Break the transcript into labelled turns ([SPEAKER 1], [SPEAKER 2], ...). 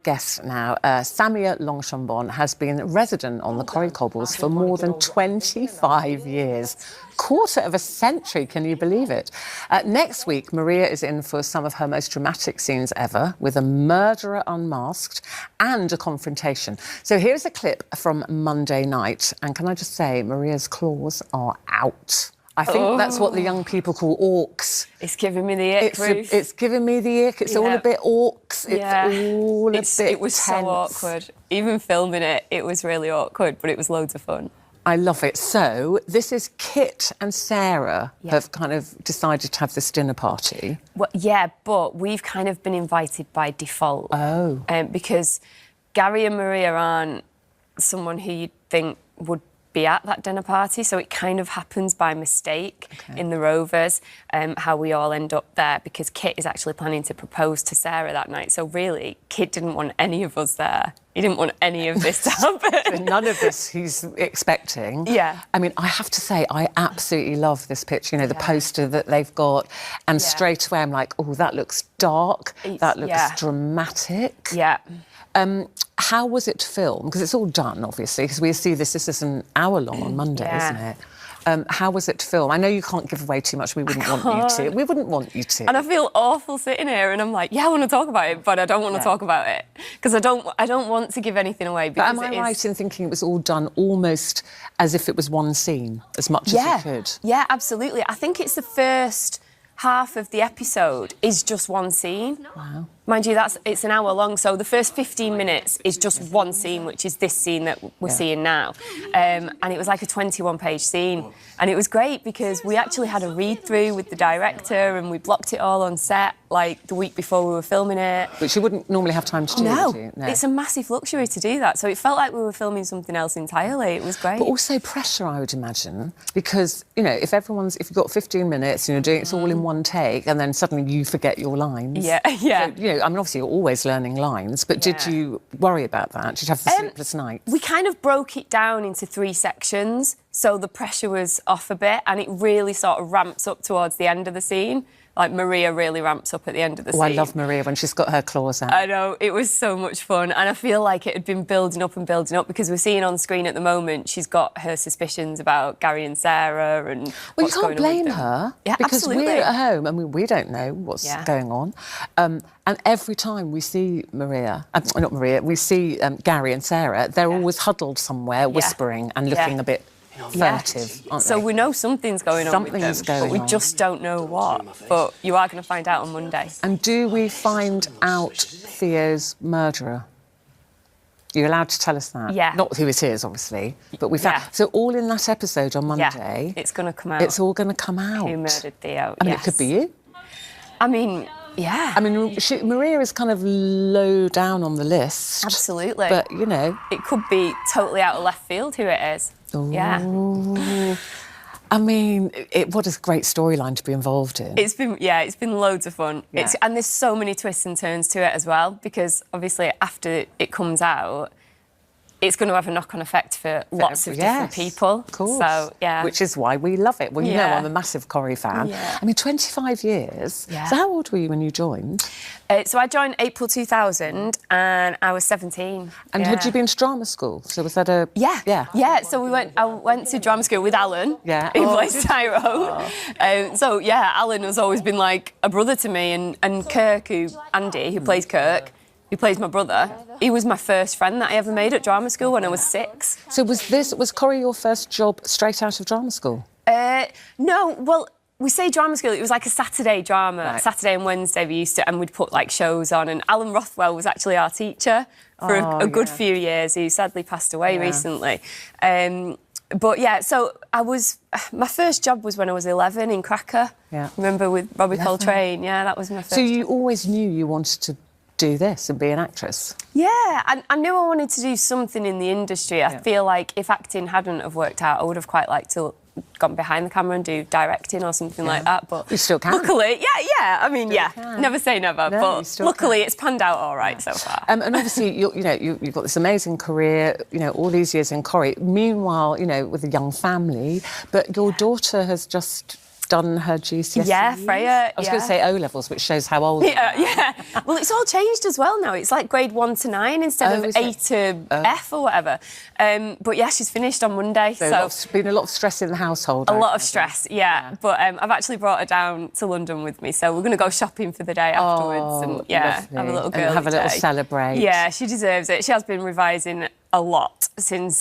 [SPEAKER 1] Guest now, Samia Longchambon has been resident on the Corrie Cobbles for more than 25 years. Quarter of a century, can you believe it? Next week, Maria is in for some of her most dramatic scenes ever, with a murderer unmasked and a confrontation. So here's a clip from Monday night, and can I just say, Maria's claws are out. I think that's what the young people call orcs.
[SPEAKER 2] It's giving me the ick, Ruth.
[SPEAKER 1] It's giving me the ick. It's all a bit orcs.
[SPEAKER 2] It was so awkward. Even filming it, it was really awkward, but it was loads of fun.
[SPEAKER 1] I love it. So this is Kit and Sarah have kind of decided to have this dinner party.
[SPEAKER 2] Well, yeah, but we've kind of been invited by default.
[SPEAKER 1] Oh.
[SPEAKER 2] Because Gary and Maria aren't someone who you'd think would be at that dinner party, so it kind of happens by mistake in the Rovers, how we all end up there, because Kit is actually planning to propose to Sarah that night. So really, Kit didn't want any of us there. He didn't want any of this to happen.
[SPEAKER 1] None of this he's expecting.
[SPEAKER 2] Yeah.
[SPEAKER 1] I mean, I have to say, I absolutely love this picture, you know, the poster that they've got. And straight away, I'm like, oh, that looks dark. That looks dramatic.
[SPEAKER 2] Yeah.
[SPEAKER 1] How was it filmed? Because it's all done, obviously, because we see this is an hour long on Monday, isn't it? How was it to film? I know you can't give away too much. We wouldn't want you to. We wouldn't want you to.
[SPEAKER 2] And I feel awful sitting here, and I'm like, yeah, I want to talk about it, but I don't want to talk about it because I don't want to give anything away.
[SPEAKER 1] But am I right in thinking it was all done almost as if it was one scene, as much as you could?
[SPEAKER 2] Yeah, absolutely. I think it's the first half of the episode is just one scene.
[SPEAKER 1] Wow.
[SPEAKER 2] Mind you, it's an hour long, so the first 15 minutes is just one scene, which is this scene that we're seeing now. And it was like a 21-page scene. And it was great because we actually had a read-through with the director and we blocked it all on set, like, the week before we were filming it.
[SPEAKER 1] Which you wouldn't normally have time to do, would you?
[SPEAKER 2] No, it's a massive luxury to do that. So it felt like we were filming something else entirely. It was great.
[SPEAKER 1] But also pressure, I would imagine, because, you know, if you've got 15 minutes and you're doing it all in one take and then suddenly you forget your lines.
[SPEAKER 2] Yeah.
[SPEAKER 1] So, you know, I mean, obviously you're always learning lines, but did you worry about that? Did you have the sleepless nights?
[SPEAKER 2] We kind of broke it down into 3 sections, so the pressure was off a bit, and it really sort of ramps up towards the end of the scene. Like, Maria really ramps up at the end of the scene.
[SPEAKER 1] I love Maria when she's got her claws out.
[SPEAKER 2] I know, it was so much fun. And I feel like it had been building up and building up because we're seeing on screen at the moment she's got her suspicions about Gary and Sarah and what's going on with them.
[SPEAKER 1] Well, you can't blame her.
[SPEAKER 2] Yeah,
[SPEAKER 1] because
[SPEAKER 2] absolutely.
[SPEAKER 1] we're at home and we don't know what's going on. And every time we see we see Gary and Sarah, they're always huddled somewhere, whispering and looking a bit furtive, aren't they?
[SPEAKER 2] So we know something's going on with them, but we just don't know what. But you are going to find out on Monday.
[SPEAKER 1] And do we find out Theo's murderer? You're allowed to tell us that?
[SPEAKER 2] Yeah.
[SPEAKER 1] Not who it is, obviously, but we found... So all in that episode on Monday...
[SPEAKER 2] Yeah, it's going to come out.
[SPEAKER 1] It's all going to come out.
[SPEAKER 2] Who murdered Theo,
[SPEAKER 1] I mean, it could be you.
[SPEAKER 2] I mean... Yeah.
[SPEAKER 1] I mean, Maria is kind of low down on the list.
[SPEAKER 2] Absolutely.
[SPEAKER 1] But, you know...
[SPEAKER 2] It could be totally out of left field who it is.
[SPEAKER 1] Ooh.
[SPEAKER 2] Yeah.
[SPEAKER 1] I mean, what a great storyline to be involved in.
[SPEAKER 2] It's been loads of fun.
[SPEAKER 1] Yeah.
[SPEAKER 2] And there's so many twists and turns to it as well, because obviously after it comes out, it's going to have a knock-on effect for lots of different people.
[SPEAKER 1] Of course.
[SPEAKER 2] So, yeah.
[SPEAKER 1] Which is why we love it. Well, you know, I'm a massive Corrie fan.
[SPEAKER 2] Yeah.
[SPEAKER 1] I mean, 25 years.
[SPEAKER 2] Yeah.
[SPEAKER 1] So how old were you when you joined?
[SPEAKER 2] So I joined April 2000 and I was 17.
[SPEAKER 1] And had you been to drama school? So was that a...
[SPEAKER 2] Yeah, so I went to drama school with Alan, who plays Tyrone. So, Alan has always been like a brother to me, and Kirk, Andy, who plays Kirk, who plays my brother, he was my first friend that I ever made at drama school when I was 6.
[SPEAKER 1] So was Corrie your first job straight out of drama school?
[SPEAKER 2] No, well, we say drama school, it was like a Saturday drama. Saturday and Wednesday and we'd put like shows on, and Alan Rothwell was actually our teacher for a good few years. He sadly passed away recently. But yeah, so my first job was when I was 11 in Cracker. Yeah. Remember, with Robbie Coltrane? Yeah, that was my first
[SPEAKER 1] So you always knew you wanted to do this and be an actress?
[SPEAKER 2] Yeah, I knew I wanted to do something in the industry. I feel like if acting hadn't have worked out, I would have quite liked to gone behind the camera and do directing or something like that. But
[SPEAKER 1] you still can.
[SPEAKER 2] Luckily, I mean, never say never.
[SPEAKER 1] No,
[SPEAKER 2] but luckily, it's panned out all right so far.
[SPEAKER 1] And obviously, you've got this amazing career, you know, all these years in Corrie. Meanwhile, you know, with a young family, but your daughter has just done her GCSEs?
[SPEAKER 2] Yeah, Freya.
[SPEAKER 1] I was going to say O-levels, which shows how old you are.
[SPEAKER 2] Yeah. Well, it's all changed as well now. It's like grade 1 to 9 instead of A to F or whatever. But yeah, she's finished on Monday. So
[SPEAKER 1] there's been a lot of stress in the household.
[SPEAKER 2] A lot of stress, yeah. But I've actually brought her down to London with me, so we're going to go shopping for the day afterwards and
[SPEAKER 1] lovely.
[SPEAKER 2] have a little girl
[SPEAKER 1] and have a little celebrate.
[SPEAKER 2] Yeah, she deserves it. She has been revising a lot since